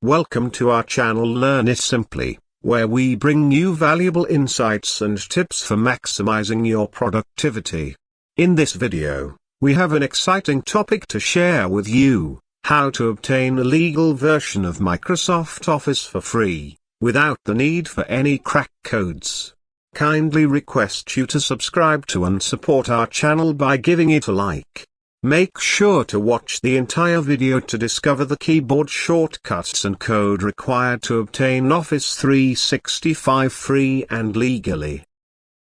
Welcome to our channel Learn It Simply, where we bring you valuable insights and tips for maximizing your productivity. In this video, we have an exciting topic to share with you: how to obtain a legal version of Microsoft Office for free, without the need for any crack codes. Kindly request you to subscribe to and support our channel by giving it a like. Make sure to watch the entire video to discover the keyboard shortcuts and code required to obtain Office 365 free and legally.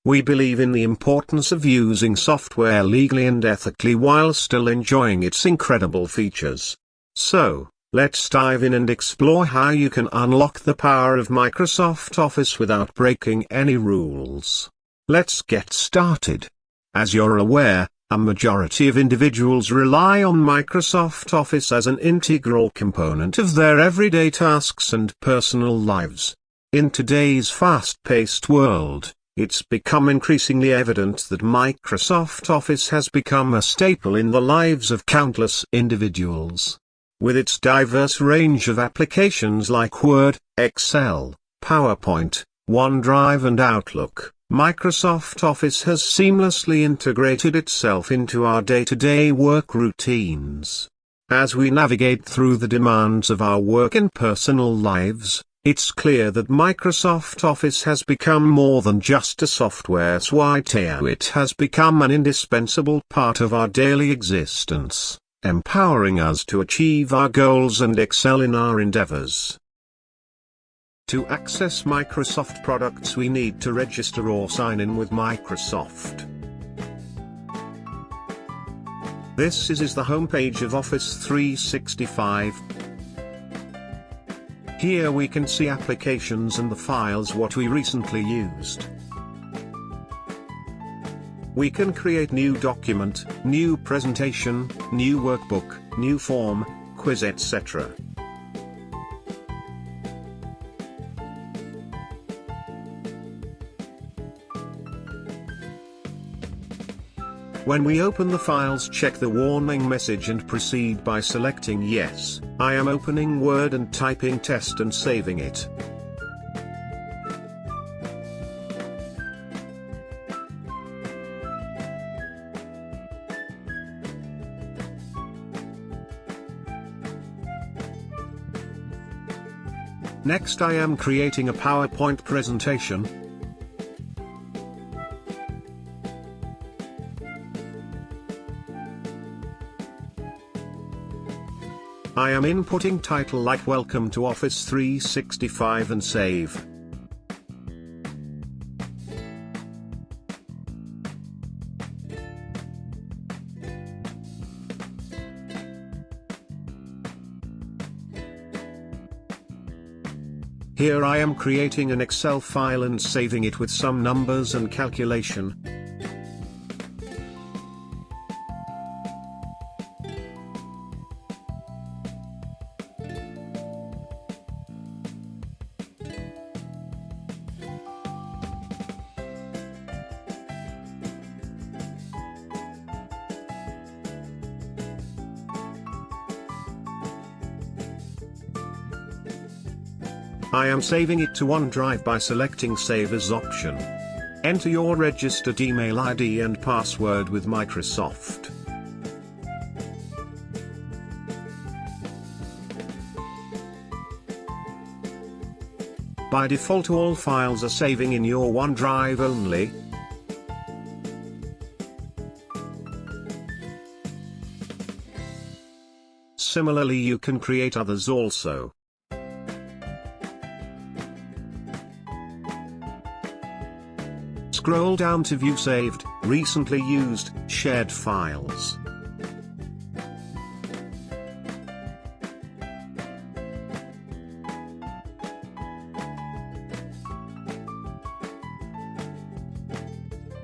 We believe in the importance of using software legally and ethically while still enjoying its incredible features. So, let's dive in and explore how you can unlock the power of Microsoft Office without breaking any rules. Let's get started. As you're aware, a majority of individuals rely on Microsoft Office as an integral component of their everyday tasks and personal lives. In today's fast-paced world, it's become increasingly evident that Microsoft Office has become a staple in the lives of countless individuals. With its diverse range of applications like Word, Excel, PowerPoint, OneDrive and Outlook, Microsoft Office has seamlessly integrated itself into our day-to-day work routines. As we navigate through the demands of our work and personal lives, it's clear that Microsoft Office has become more than just a software suite. It has become an indispensable part of our daily existence, empowering us to achieve our goals and excel in our endeavors. To access Microsoft products, we need to register or sign in with Microsoft. This is the homepage of Office 365. Here we can see applications and the files what we recently used. We can create new document, new presentation, new workbook, new form, quiz, etc. When we open the files, check the warning message and proceed by selecting Yes, I am opening Word and typing test and saving it. Next, I am creating a PowerPoint presentation. I am inputting title like Welcome to Office 365 and save. Here I am creating an Excel file and saving it with some numbers and calculation. I am saving it to OneDrive by selecting Save As option. Enter your registered email ID and password with Microsoft. By default, all files are saving in your OneDrive only. Similarly, you can create others also. Scroll down to view saved, recently used, shared files.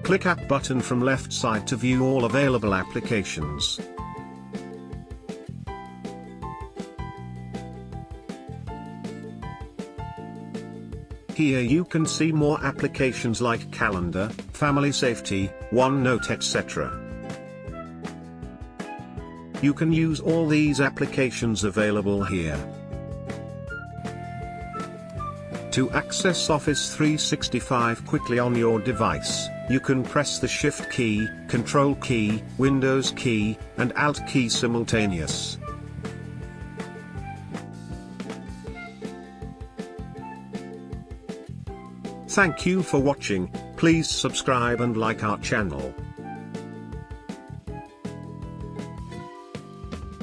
Click App button from left side to view all available applications. Here you can see more applications like Calendar, Family Safety, OneNote, etc. You can use all these applications available here. To access Office 365 quickly on your device, you can press the Shift key, Control key, Windows key, and Alt key simultaneous. Thank you for watching. Please subscribe and like our channel.